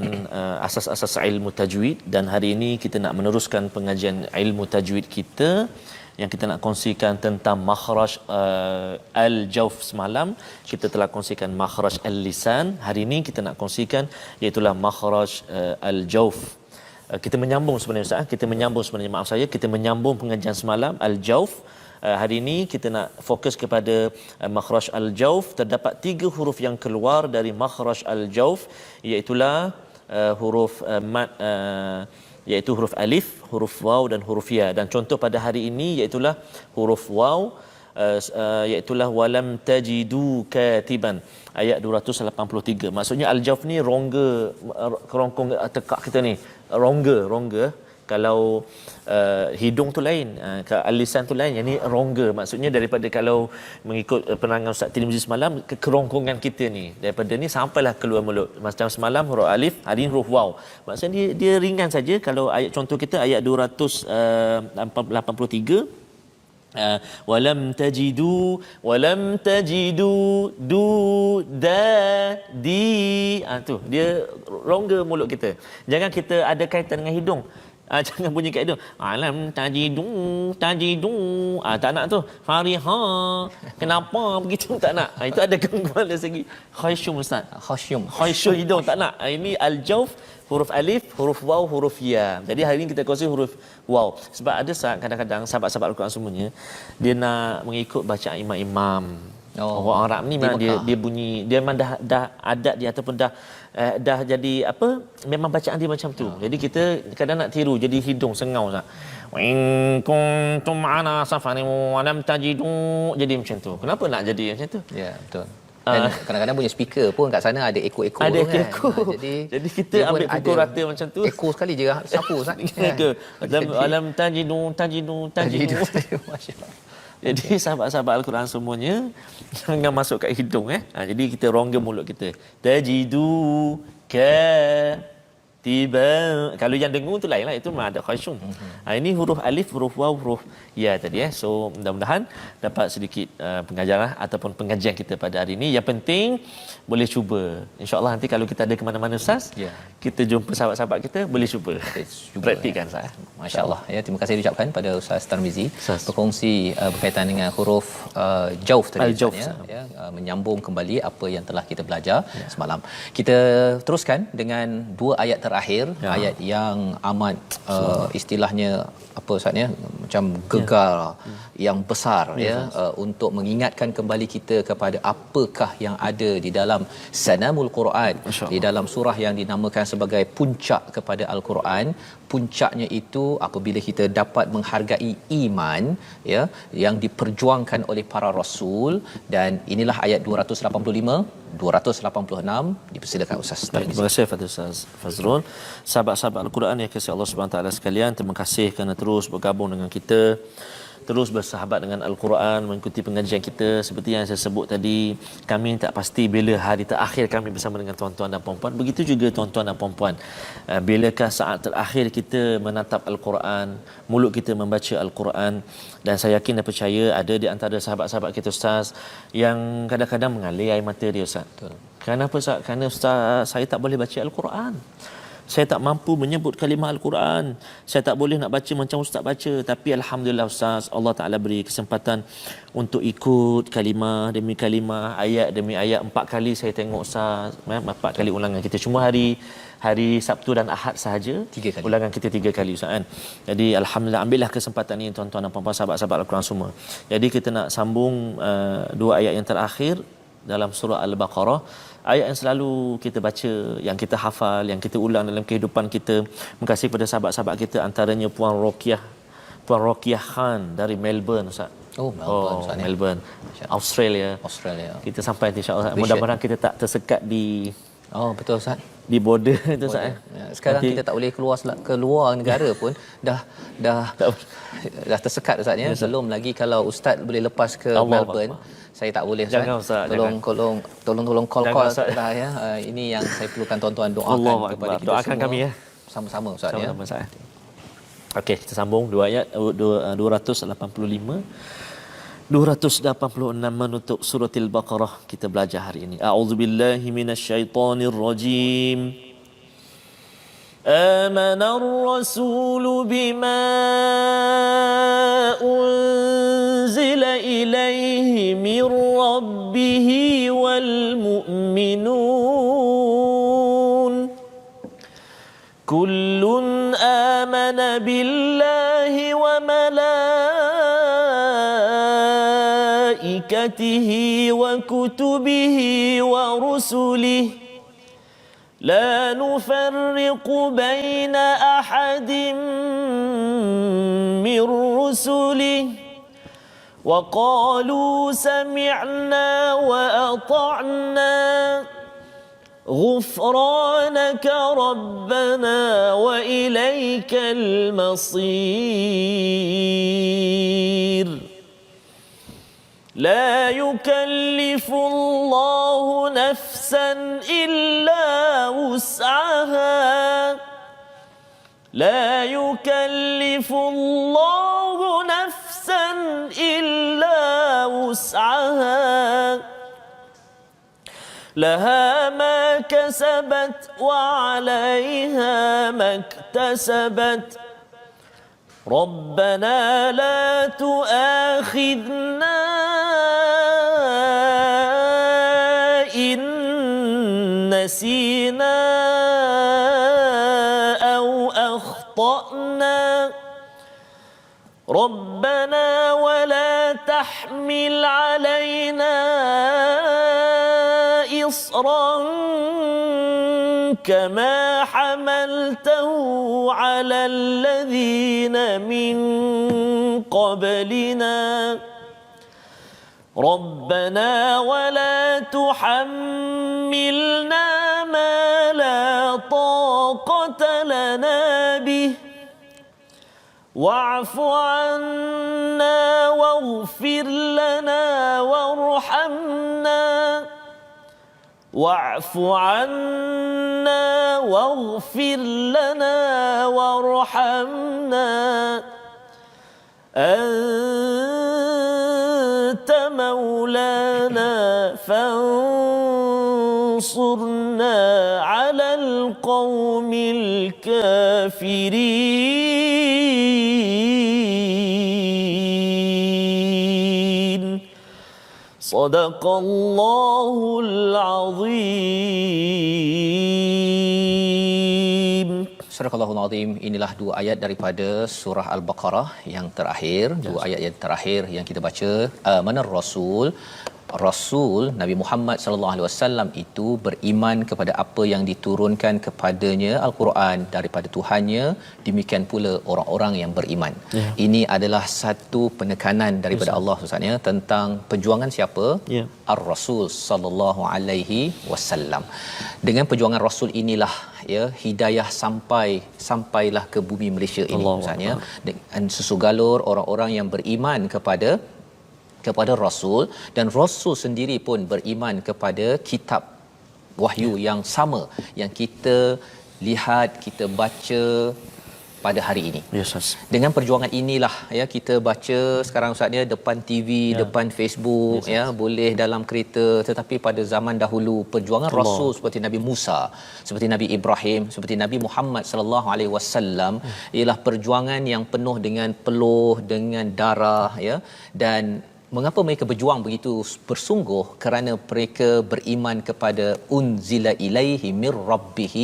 asas-asas ilmu tajwid, dan hari ini kita nak meneruskan pengajian ilmu tajwid kita yang kita nak kongsikan tentang makhraj al-jawf. Semalam kita telah kongsikan makhraj al-lisan. Hari ini kita nak kongsikan iaitu makhraj al-jawf. Kita menyambung sebenarnya Ustaz, kita menyambung pengajian semalam al-jawf. Hari ini kita nak fokus kepada makhraj al-jawf. Terdapat 3 huruf yang keluar dari makhraj al-jawf, iaitu huruf mad, iaitu huruf alif, huruf waw dan huruf ya. Dan contoh pada hari ini iaitu huruf waw, iaitu walam tajidu katiban, ayat 283. Maksudnya al-jawf ni rongga, kerongkong tekak kita ni, rongga. Kalau hidung tu lain, al-lisan tu lain, yang ni rongga. Maksudnya daripada, kalau mengikut penerangan Ustaz Tirmizi semalam, kerongkongan kita ni daripada ni sampailah keluar mulut. Macam semalam huruf alif, hari ni huruf waw. Maksudnya dia ringan saja. Kalau ayat contoh kita ayat 283, walam tajidu du da di, tu dia rongga mulut kita. Jangan kita ada kaitan dengan hidung. Jangan bunyi kat hidung. Alam tajidu. Tak nak tu. Fariha. Kenapa begitu? Tak nak. Itu ada gangguan dari segi khasyum Ustaz. Khasyum hidung tak nak. Ini al-jawf, huruf alif, huruf waw, huruf ya. Jadi hari ini kita kongsi huruf waw. Sebab ada saat kadang-kadang sahabat-sahabat Al-Quran semuanya, dia nak mengikut bacaan imam-imam. Orang Arab ni memang dia bunyi, dia memang dah adat dia ataupun dah jadi apa, memang bacaan dia macam tu. Jadi kita kadang nak tiru jadi hidung sengau Ustaz. Wa in kuntum ana safarin wa lam tajidu, jadi macam tu. Kenapa nak jadi macam tu? Ya, betul. Dan kadang-kadang punya speaker pun kat sana ada ekor-ekor ada kan. Jadi kita ambil pukul rata macam tu. Ekor sekali je sapu Ustaz. Alam tajidu. Masya-Allah. Jadi sahabat-sahabat Al-Quran semuanya jangan masuk kat hidung jadi kita rongga mulut kita. Tajidu tiba. Kalau yang dengung tu lain itu memang ada khasyum. Ini huruf alif, huruf waw, huruf ya tadi So mudah-mudahan dapat sedikit pengajaran ataupun pengajian kita pada hari ini. Yang penting boleh cuba. InsyaAllah nanti kalau kita ada ke mana-mana Ustaz, kita jumpa sahabat-sahabat kita, boleh cuba. Praktikkan Ustaz. Masya-Allah. Terima kasih diucapkan pada Ustaz Tarmizi berkongsi berkaitan dengan huruf jawf tadi menyambung kembali apa yang telah kita belajar semalam. Kita teruskan dengan 2 ayat terakhir, ayat yang amat istilahnya apa Ustaz macam gegar yang besar untuk mengingatkan kembali kita kepada apakah yang ada di dalam sanamul Quran, di dalam surah yang dinamakan sebagai puncak kepada Al-Quran. Puncaknya itu apabila kita dapat menghargai iman yang diperjuangkan oleh para rasul. Dan inilah ayat 285 286. Dipersilakan Ustaz. Terima kasih kepada Ustaz Fazrul. Sahabat-sahabat Al-Quran yang kasih Allah Subhanahu taala sekalian, terima kasih kerana terus bergabung dengan kita, terus bersahabat dengan Al-Quran, mengikuti pengajian kita. Seperti yang saya sebut tadi, kami tak pasti bila hari terakhir kami bersama dengan tuan-tuan dan puan-puan. Begitu juga tuan-tuan dan puan-puan, bilakah saat terakhir kita menatap Al-Quran, mulut kita membaca Al-Quran. Dan saya yakin dan percaya ada di antara sahabat-sahabat kita Ustaz yang kadang-kadang mengalir air mata dia Ustaz. Kenapa Ustaz? Kerana Ustaz, saya tak boleh baca Al-Quran. Saya tak mampu menyebut kalimah Al-Quran. Saya tak boleh nak baca macam Ustaz baca. Tapi Alhamdulillah Ustaz, Allah Ta'ala beri kesempatan untuk ikut kalimah demi kalimah, ayat demi ayat. 4 kali saya tengok Ustaz, 4 kali ulangan kita. Cuma hari Sabtu dan Ahad sahaja 3 kali. Ulangan kita 3 kali Ustaz kan. Jadi Alhamdulillah, ambillah kesempatan ini tuan-tuan dan puan-puan sahabat-sahabat Al-Quran semua. Jadi kita nak sambung 2 ayat yang terakhir dalam surah Al-Baqarah. Ayat yang selalu kita baca, yang kita hafal, yang kita ulang dalam kehidupan kita. Terima kasih kepada sahabat-sahabat kita, antaranya Puan Rokiah Khan dari Melbourne Ustaz. Melbourne, Australia. Kita sampai insya-Allah. Mudah-mudahan kita tak tersekat di betul Ustaz. Di border itu Ustaz. Sekarang kita tak boleh keluar negara pun dah tersekat Ustaz Belum lagi kalau Ustaz boleh lepas ke Melbourne. Saya tak boleh Ustaz. Tolong call dah ini yang saya perlukan tuan-tuan doakan kepada kita doakan semua. Kami Sama-sama Ustaz Sama-sama Okey, kita sambung 2 ayat 285. 286 menutup surah Al-Baqarah kita belajar hari ini. A'udzubillahi minasyaitonirrajim. آمن الرسول بما أنزل إليه من ربه والمؤمنون كل آمن بالله وملائكته وكتبه ورسله لا نفرق بين أحد من رسله وقالوا سمعنا وأطعنا غفرانك ربنا وإليك المصير لا يكلف الله نفسا إلا وسعها لا يكلف الله نفسا إلا وسعها لها ما كسبت وعليها ما اكتسبت ربنا لا تؤاخذنا إن نسينا أو أخطأنا ربنا ولا تحمل علينا إصرا كما حملته على الذين من قبلنا ربنا ولا تحملنا ما لا طاقة لنا به واعف عنا واغفر لنا وارحمنا واعف عنا واغفر لنا وارحمنا أنت مولانا فانصرنا على القوم الكافرين صدق الله العظيم. Surah Al-Allahul Azim. Inilah dua ayat daripada surah Al-Baqarah yang terakhir, dua ayat yang terakhir yang kita baca. Mana Rasul Nabi Muhammad sallallahu alaihi wasallam itu beriman kepada apa yang diturunkan kepadanya Al-Quran daripada Tuhannya, demikian pula orang-orang yang beriman. Ini adalah satu penekanan daripada Allah Subhanahu tentang perjuangan siapa? Ar-Rasul sallallahu alaihi wasallam. Dengan perjuangan Rasul inilah hidayah sampailah ke bumi Malaysia ini misalnya, dengan sesugalur orang-orang yang beriman kepada Rasul, dan Rasul sendiri pun beriman kepada kitab wahyu yang sama yang kita lihat, kita baca pada hari ini. Dengan perjuangan inilah kita baca sekarang Ustaz depan TV, depan Facebook, boleh dalam kereta, tetapi pada zaman dahulu perjuangan Rasul seperti Nabi Musa, seperti Nabi Ibrahim, seperti Nabi Muhammad sallallahu alaihi wasallam ialah perjuangan yang penuh dengan peluh, dengan darah dan mengapa mereka berjuang begitu bersungguh? Kerana mereka beriman kepada unzila ilaihi mir rabbih,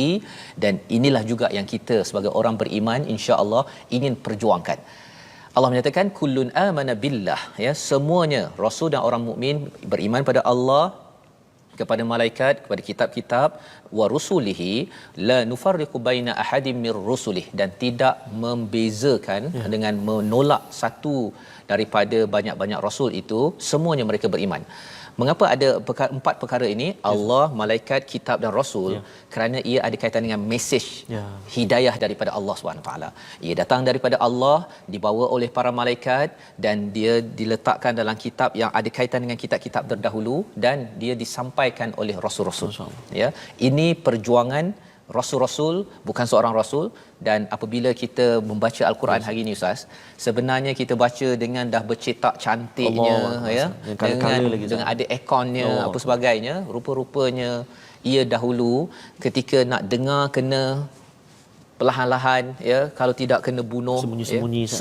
dan inilah juga yang kita sebagai orang beriman insya-Allah ingin perjuangkan. Allah menyatakan kullun amana billah, semuanya rasul dan orang mukmin beriman pada Allah, kepada malaikat, kepada kitab-kitab, wa rusulihi la nufarriqu baina ahadin mir rusulih, dan tidak membezakan dengan menolak satu daripada banyak-banyak rasul itu, semuanya mereka beriman. Mengapa ada empat perkara ini? Allah, malaikat, kitab dan rasul. Kerana ia ada kaitan dengan mesej hidayah daripada Allah SWT. Ia datang daripada Allah, dibawa oleh para malaikat, dan dia diletakkan dalam kitab yang ada kaitan dengan kitab-kitab terdahulu, dan dia disampaikan oleh rasul-rasul. Ini perjuangan rasul-rasul bukan seorang rasul. Dan apabila kita membaca al-Quran hari ini Ustaz, sebenarnya kita baca dengan dah bercetak cantiknya, ya, dengan ada ikonnya, apa sebagainya. Rupa-rupanya ia dahulu ketika nak dengar kena perlahan-lahan, ya, kalau tidak kena bunuh,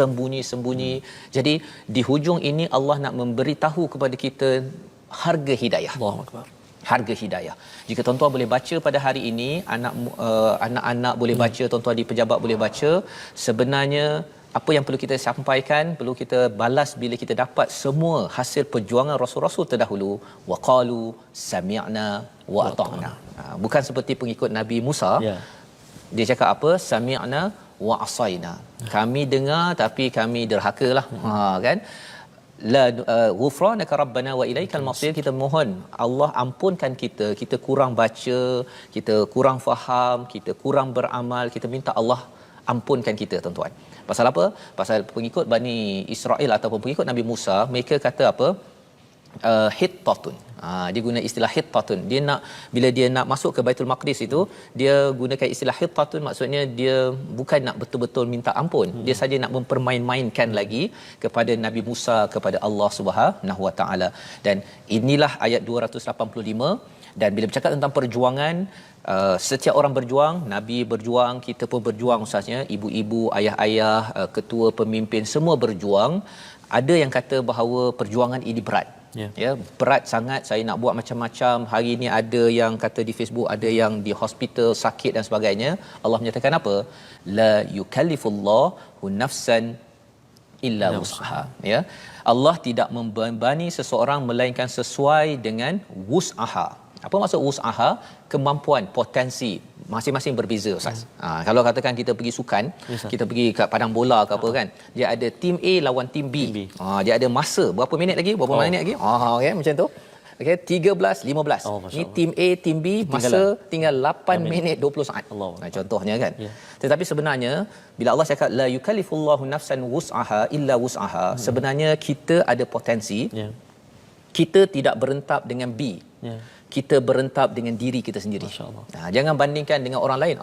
sembunyi-sembunyi. Jadi di hujung ini Allah nak memberitahu kepada kita harga hidayah. Allahuakbar. Harga hidayah. Jika tuan-tuan boleh baca pada hari ini, anak-anak boleh baca, tuan-tuan di pejabat boleh baca, sebenarnya apa yang perlu kita sampaikan, perlu kita balas bila kita dapat semua hasil perjuangan rasul-rasul terdahulu. Waqalu sami'na wa ata'na. Bukan seperti pengikut Nabi Musa. Dia cakap apa? Sami'na wa asaina. Kami dengar tapi kami derhakalah. Kan? La ghufranaka rabbana wa ilaikal masir. Kita mohon Allah ampunkan kita kurang baca, kita kurang faham, kita kurang beramal, kita minta Allah ampunkan kita, tuan-tuan. Pasal apa? Pasal pengikut Bani Israel ataupun pengikut Nabi Musa, mereka kata apa? Hittatun. Dia guna istilah hittatun. Dia nak, bila dia nak masuk ke Baitul Maqdis itu, dia gunakan istilah hittatun, maksudnya dia bukan nak betul-betul minta ampun. Dia saja nak mempermain-mainkan lagi kepada Nabi Musa, kepada Allah Subhanahu Wa Taala. Dan inilah ayat 285. Dan bila bercakap tentang perjuangan, setiap orang berjuang, Nabi berjuang, kita pun berjuang Ustaznya, ibu-ibu, ayah-ayah, ketua, pemimpin, semua berjuang. Ada yang kata bahawa perjuangan ini berat. Ya, berat sangat, saya nak buat macam-macam. Hari ini ada yang kata di Facebook, ada yang di hospital sakit dan sebagainya. Allah menyatakan apa? La yukallifullahu nafsan illa wus'aha. Ya. Allah tidak membebani seseorang melainkan sesuai dengan wus'aha. Apa maksud wus'aha? Kemampuan, potensi masing-masing berbeza Ustaz. Kalau katakan kita pergi sukan, kita pergi kat padang bola ke apa kan, dia ada tim A lawan tim B. Dia ada masa berapa minit lagi, berapa minit lagi. Okay, macam tu. Okey, 13 15. Ni tim A, tim B, masa tinggal 8 minit 20 saat. Contohnya kan. Tetapi sebenarnya bila Allah cakap la yukallifullahu nafsan wus'aha illa wus'aha, sebenarnya kita ada potensi. Kita tidak berentap dengan B. Kita berentap dengan diri kita sendiri. Jangan bandingkan dengan orang lain.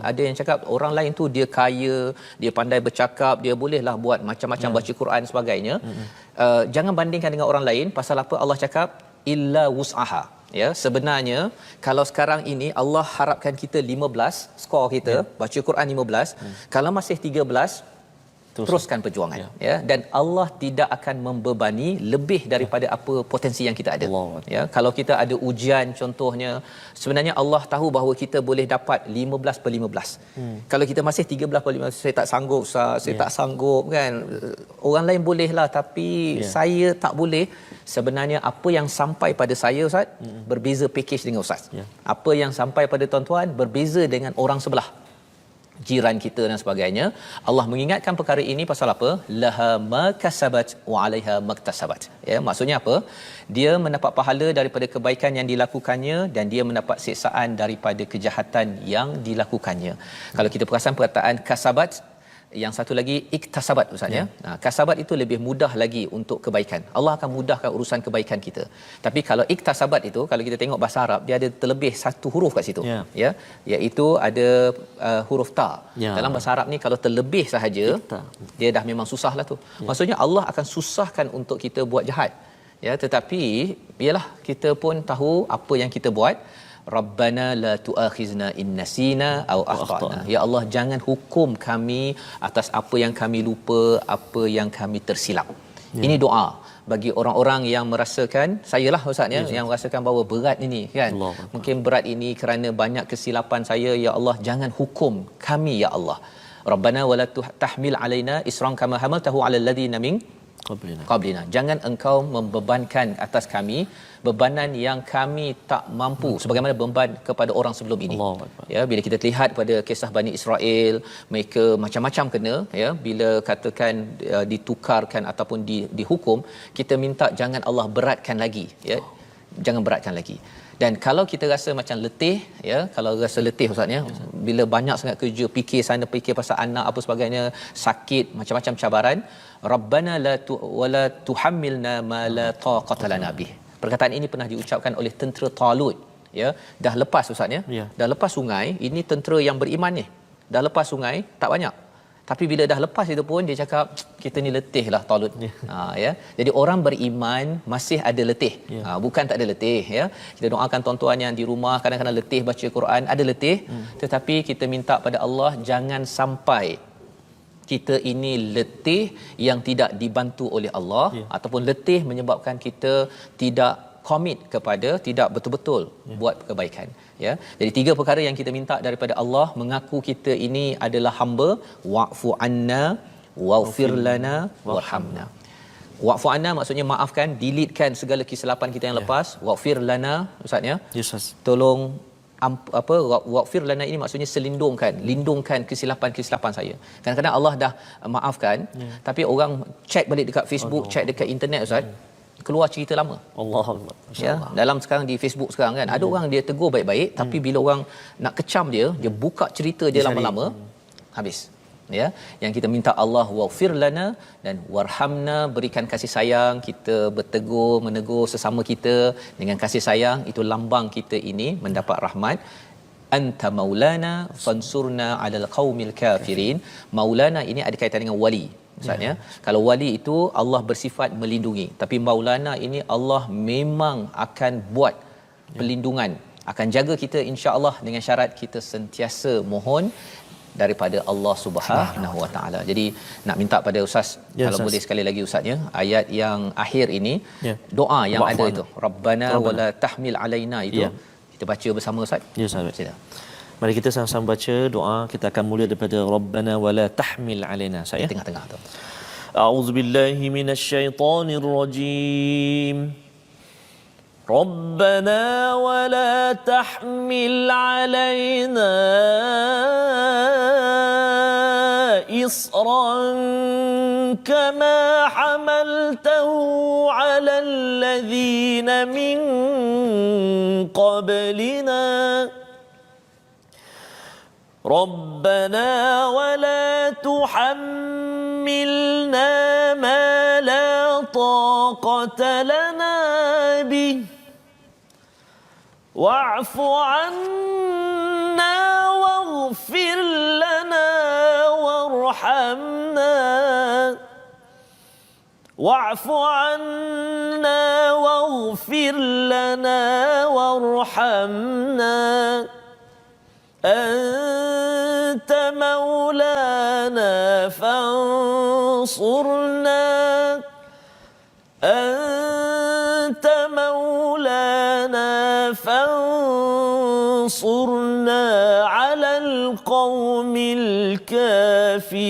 Ada yang cakap orang lain tu dia kaya, dia pandai bercakap, dia bolehlah buat macam-macam, baca Quran sebagainya. Jangan bandingkan dengan orang lain. Pasal apa Allah cakap illa wus'aha. Ya, sebenarnya kalau sekarang ini Allah harapkan kita 15, skor kita baca Quran 15, kalau masih 13, teruskan perjuangan. Ya, dan Allah tidak akan membebani lebih daripada apa potensi yang kita ada. Ya, kalau kita ada ujian contohnya, sebenarnya Allah tahu bahawa kita boleh dapat 15/15. Kalau kita masih 13/15, saya tak sanggup Ustaz, saya tak sanggup kan. Orang lain bolehlah tapi saya tak boleh. Sebenarnya apa yang sampai pada saya Ustaz berbeza package dengan Ustaz. Apa yang sampai pada tuan-tuan berbeza dengan orang sebelah, jiran kita dan sebagainya. Allah mengingatkan perkara ini pasal apa? Laha ma kasabat wa 'alaiha maktasabat. Ya, maksudnya apa? Dia mendapat pahala daripada kebaikan yang dilakukannya dan dia mendapat siksaan daripada kejahatan yang dilakukannya. Kalau kita perasan perkataan kasabat, yang satu lagi iktasabat Ustaz ya. Kasabat itu lebih mudah lagi untuk kebaikan. Allah akan mudahkan urusan kebaikan kita. Tapi kalau iktasabat itu, kalau kita tengok bahasa Arab, dia ada terlebih satu huruf kat situ. Ya, iaitu ada huruf ta. Dalam bahasa Arab ni kalau terlebih sahaja, dia dah memang susahlah tu. Maksudnya Allah akan susahkan untuk kita buat jahat. Ya, tetapi ialah kita pun tahu apa yang kita buat. Rabbana la tu'akhizna in nasina aw akhtana. Ya Allah, jangan hukum kami atas apa yang kami lupa, apa yang kami tersilap. Ini doa bagi orang-orang yang merasakan, sayalah Ustaz ya, yang merasakan bahawa berat ini kan. Mungkin berat ini kerana banyak kesilapan saya. Ya Allah, jangan hukum kami ya Allah. Rabbana wala tahmil alaina isran kama hamaltahu ala alladhina min qablina. Jangan engkau membebankan atas kami bebanan yang kami tak mampu sebagaimana beban kepada orang sebelum ini. Ya, bila kita lihat pada kisah Bani Israel, mereka macam-macam kena ya, bila katakan ditukarkan ataupun dihukum, kita minta jangan Allah beratkan lagi ya. Jangan beratkan lagi. Dan kalau kita rasa macam letih ya, kalau rasa letih Ustaz ya, bila banyak sangat kerja, fikir sana fikir pasal anak apa sebagainya, sakit, macam-macam cabaran, Rabbana la tuhammilna ma la taqata lana bih. Perkataan ini pernah diucapkan oleh tentera Talut ya, dah lepas Ustaz ya. Ya. Dah lepas sungai, ini tentera yang beriman ni. Dah lepas sungai tak banyak. Tapi bila dah lepas itu pun dia cakap kita ni letih lah Talut. Ya. Jadi orang beriman masih ada letih. Bukan tak ada letih ya. Kita doakan tuan-tuan yang di rumah kadang-kadang letih baca Quran, ada letih. Tetapi kita minta pada Allah jangan sampai kita ini letih yang tidak dibantu oleh Allah ataupun letih menyebabkan kita tidak komit kepada, tidak betul-betul buat kebaikan ya. Jadi 3 perkara yang kita minta daripada Allah, mengaku kita ini adalah hamba, wa'fu anna waghfir lana warhamna. Wa'fu anna maksudnya maafkan, deletekan segala kesilapan kita yang lepas. Waghfir lana Ustaz ya. Yes. Tolong waghfir lana ini maksudnya lindungkan kesilapan saya. Kadang-kadang Allah dah maafkan tapi orang check balik dekat Facebook, check dekat internet Ustaz, keluar cerita lama. Allah ya, dalam sekarang di Facebook sekarang kan ada orang dia tegur baik-baik tapi bila orang nak kecam dia buka cerita dia lama-lama habis. Ya, yang kita minta Allah waghfir lana dan warhamna, berikan kasih sayang, kita menegur sesama kita dengan kasih sayang, itu lambang kita ini mendapat rahmat. Anta maulana fansurna 'alal qaumil kafirin. Maulana ini ada kaitan dengan wali. Maksudnya kalau wali itu Allah bersifat melindungi, tapi maulana ini Allah memang akan buat perlindungan, akan jaga kita insya-Allah dengan syarat kita sentiasa mohon daripada Allah Subhanahu Wa Taala. Jadi nak minta pada Ustaz kalau boleh sekali lagi Ustaz ya, ayat yang akhir ini doa yang ada itu Rabbana wala tahmil alaina itu kita baca bersama Ustaz. Ya Ustaz. Sila. Mari kita sama-sama baca doa. Kita akan mula daripada Rabbana wala tahmil alaina saya. Tengah-tengah tu. A'udzubillahi minasyaitonir rajim. ربنا ولا تحمل علينا إصرا كما حملته على الذين من قبلنا ربنا ولا تحملنا ما لا طاقة لنا به واعف عنا واغفر لنا وارحمنا واعف عنا واغفر لنا وارحمنا أنت مولانا فانصرنا أنت مولانا فانصرنا على القوم الكافرين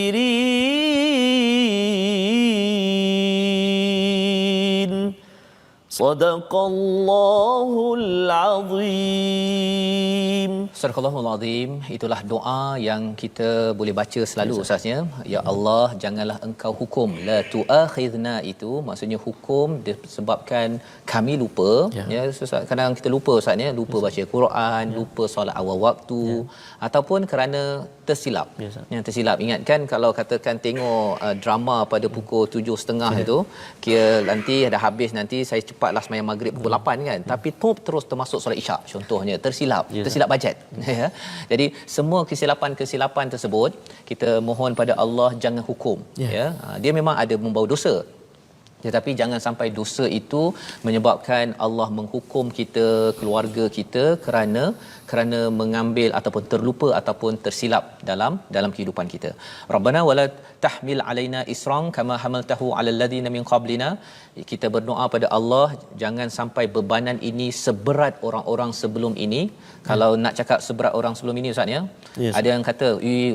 صدق الله العظيم. Sadaqallahul Azim. Itulah doa yang kita boleh baca selalu Ustaznya. Ya Allah, janganlah engkau hukum. La tu'akhidna itu maksudnya hukum disebabkan kami lupa. Ya, kadang kita lupa Ustaznya, lupa baca Quran, lupa solat awal waktu ataupun kerana tersilap. Yang tersilap. Ingatkan kalau katakan tengok drama pada pukul 7.30 itu, kira nanti dah habis, nanti saya cepatlah sembahyang maghrib pukul 8 kan. Tapi terus termasuk solat isyak contohnya, tersilap bajet. Ya. Jadi semua kesilapan tersebut kita mohon pada Allah jangan hukum. Ya. Dia memang ada membawa dosa. Tetapi jangan sampai dosa itu menyebabkan Allah menghukum kita, keluarga kita kerana mengambil ataupun terlupa ataupun tersilap dalam kehidupan kita. Rabbana wala tahmil alaina isran kama hamaltahu alal ladina min qablina. Kita berdoa pada Allah jangan sampai bebanan ini seberat orang-orang sebelum ini. Kalau nak cakap seberat orang sebelum ini Ustaz ya, ada yang kata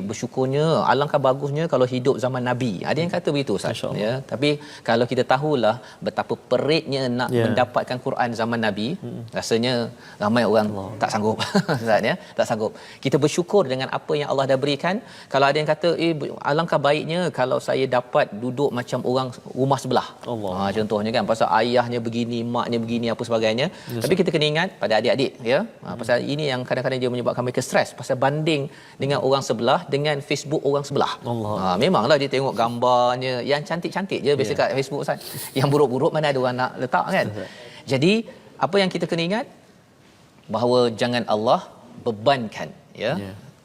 bersyukurnya, alangkah bagusnya kalau hidup zaman Nabi. Ada yang kata begitu Ustaz ya. Tapi kalau kita tahulah betapa peritnya nak mendapatkan Quran zaman Nabi, rasanya ramai orang tak sanggup Ustaz ya, tak sanggup. Kita bersyukur dengan apa yang Allah dah berikan. Kalau ada yang kata alangkah baiknya kalau saya dapat duduk macam orang rumah sebelah. Contohnya kan, pasal ayahnya begini, maknya begini, apa sebagainya. Tapi kita kena ingat pada adik-adik ya, pasal ini yang kadang-kadang dia menyebabkan mereka stres, pasal banding dengan orang sebelah dengan Facebook orang sebelah. Memanglah dia tengok gambarnya yang cantik-cantik je biasa kat Facebook Ustaz. Yang buruk-buruk mana ada orang nak letak kan. Jadi apa yang kita kena ingat, bahawa jangan Allah bebankan, ya.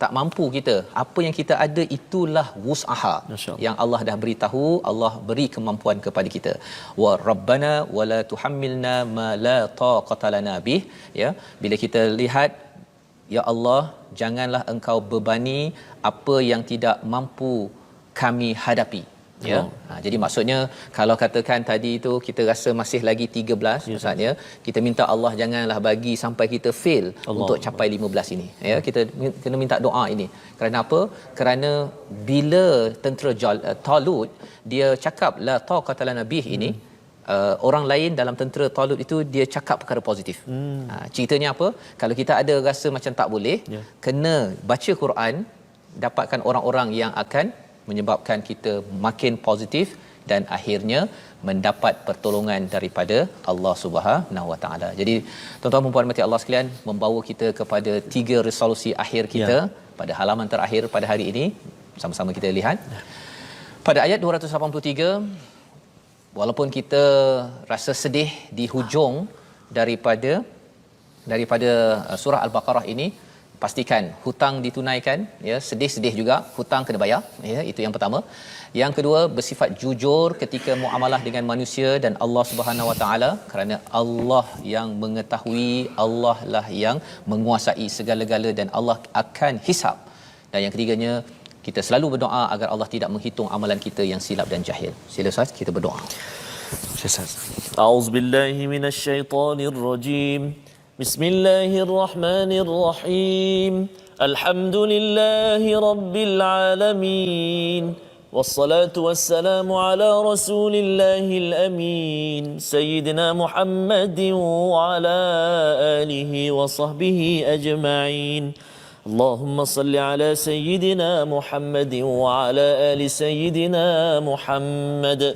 Tak mampu kita, apa yang kita ada itulah wus'aha yang Allah dah beritahu, Allah beri kemampuan kepada kita. Wa rabbana wala tuhammilna ma la taqata lana bih, ya. Bila kita lihat, ya Allah, janganlah engkau bebani apa yang tidak mampu kami hadapi, ya. Jadi maksudnya kalau katakan tadi itu kita rasa masih lagi 13, maksudnya kita minta Allah janganlah bagi sampai kita fail untuk capai 15 ini, ya. Kita kena minta doa ini. Kerana apa? Kerana bila tentera Talut dia cakap la taqata lana bih ini, orang lain dalam tentera Talut itu dia cakap perkara positif. Ceritanya apa? Kalau kita ada rasa macam tak boleh, kena baca Quran, dapatkan orang-orang yang akan menyebabkan kita makin positif dan akhirnya mendapat pertolongan daripada Allah Subhanahu Wa Taala. Jadi tuan-tuan dan puan-puan Allah sekalian, membawa kita kepada 3 resolusi akhir kita pada halaman terakhir pada hari ini. Sama-sama kita lihat pada ayat 283. Walaupun kita rasa sedih di hujung daripada surah Al-Baqarah ini, pastikan hutang ditunaikan, ya. Sedih-sedih juga, hutang kena bayar, ya. Itu yang pertama. Yang kedua, bersifat jujur ketika muamalah dengan manusia dan Allah Subhanahu Wa Taala, kerana Allah yang mengetahui, Allah lah yang menguasai segala-gala dan Allah akan hisab. Dan yang ketiganya, kita selalu berdoa agar Allah tidak menghitung amalan kita yang silap dan jahil. Sila Ustaz, kita berdoa. A'udzubillahi minasyaitonirrajim. Bismillahirrahmanirrahim. Alhamdulillahi rabbil alamin. Wassalatu wassalamu ala rasulillahil amin. Sayyidina Muhammadin wa ala alihi wa sahbihi ajma'in. Allahumma salli ala Sayyidina Muhammadin wa ala ali Sayyidina Muhammad.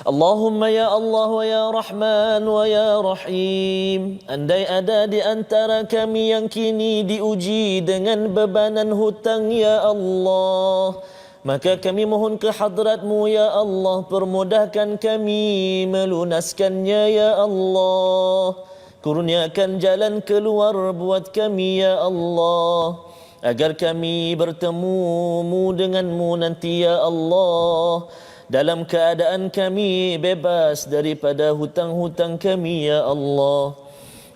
Allahumma ya Allah wa ya Rahman wa ya Rahim. Andai ada di antara kami yang kini diuji dengan bebanan hutang, ya Allah, maka kami mohon ke hadrat-Mu, ya Allah, permudahkan kami melunaskannya, ya Allah. Kurniakan jalan keluar buat kami, ya Allah, agar kami bertemu dengan-Mu nanti, ya Allah, dalam keadaan kami bebas daripada hutang-hutang kami, ya Allah.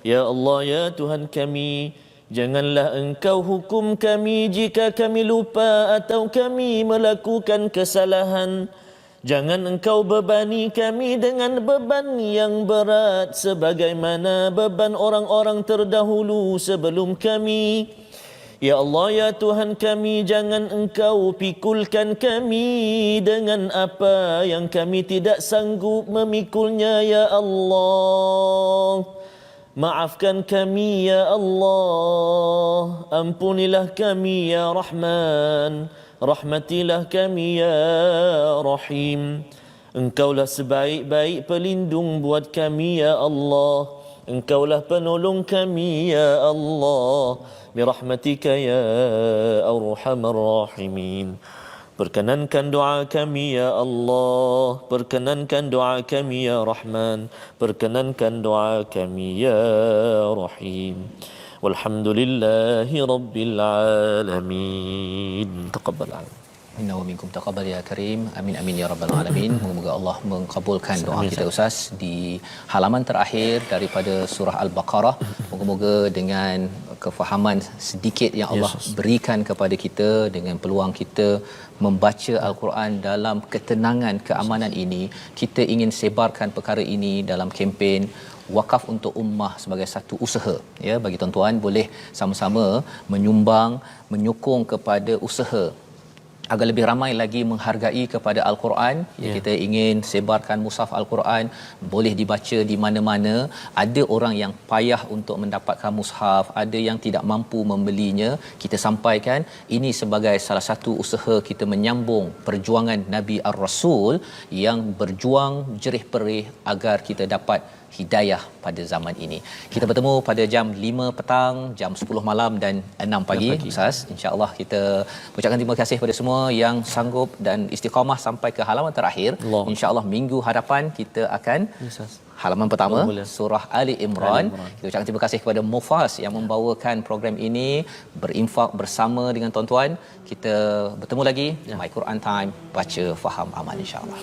Ya Allah, ya Tuhan kami, janganlah Engkau hukum kami jika kami lupa atau kami melakukan kesalahan. Jangan Engkau bebani kami dengan beban yang berat sebagaimana beban orang-orang terdahulu sebelum kami. Ya Allah, ya Tuhan kami, jangan Engkau pikulkan kami dengan apa yang kami tidak sanggup memikulnya, ya Allah. Maafkan kami, ya Allah. Ampunilah kami, ya Rahman. Rahmatilah kami, ya Rahim. Engkaulah sebaik-baik pelindung buat kami, ya Allah. Engkaulah penolong kami, ya Allah. Birahmatika ya Arhamar Rahimin. Perkenankan doa kami, ya Allah. Perkenankan doa kami, ya Rahman. Perkenankan doa kami, ya Rahim. Walhamdulillahi Rabbil Alamin. Taqabbal. Inna wa minkum taqabbal ya karim. Amin amin ya rabbal alamin. Moga-moga Allah mengabulkan doa kita Ustaz di halaman terakhir daripada surah Al-Baqarah. Moga-moga dengan kefahaman sedikit yang Allah berikan kepada kita, dengan peluang kita membaca Al-Quran dalam ketenangan, keamanan ini, kita ingin sebarkan perkara ini dalam kempen wakaf untuk ummah sebagai satu usaha, ya. Bagi tuan-tuan boleh sama-sama menyumbang, menyokong kepada usaha agar lebih ramai lagi menghargai kepada Al-Quran. Kita ingin sebarkan mushaf Al-Quran, boleh dibaca di mana-mana. Ada orang yang payah untuk mendapatkan mushaf, ada yang tidak mampu membelinya. Kita sampaikan ini sebagai salah satu usaha kita menyambung perjuangan Nabi Ar-Rasul yang berjuang jerih perih agar kita dapat hidayah pada zaman ini. Kita bertemu pada jam 5 petang, jam 10 malam dan 6 pagi. Ustaz, insya-Allah kita ucapkan terima kasih kepada semua yang sanggup dan istiqamah sampai ke halaman terakhir. Insya-Allah minggu hadapan kita akan halaman pertama surah Ali Imran. Kita ucapkan terima kasih kepada Mufas yang membawakan program ini, berinfak bersama dengan tuan-tuan. Kita bertemu lagi My Quran Time, baca faham amal insya-Allah.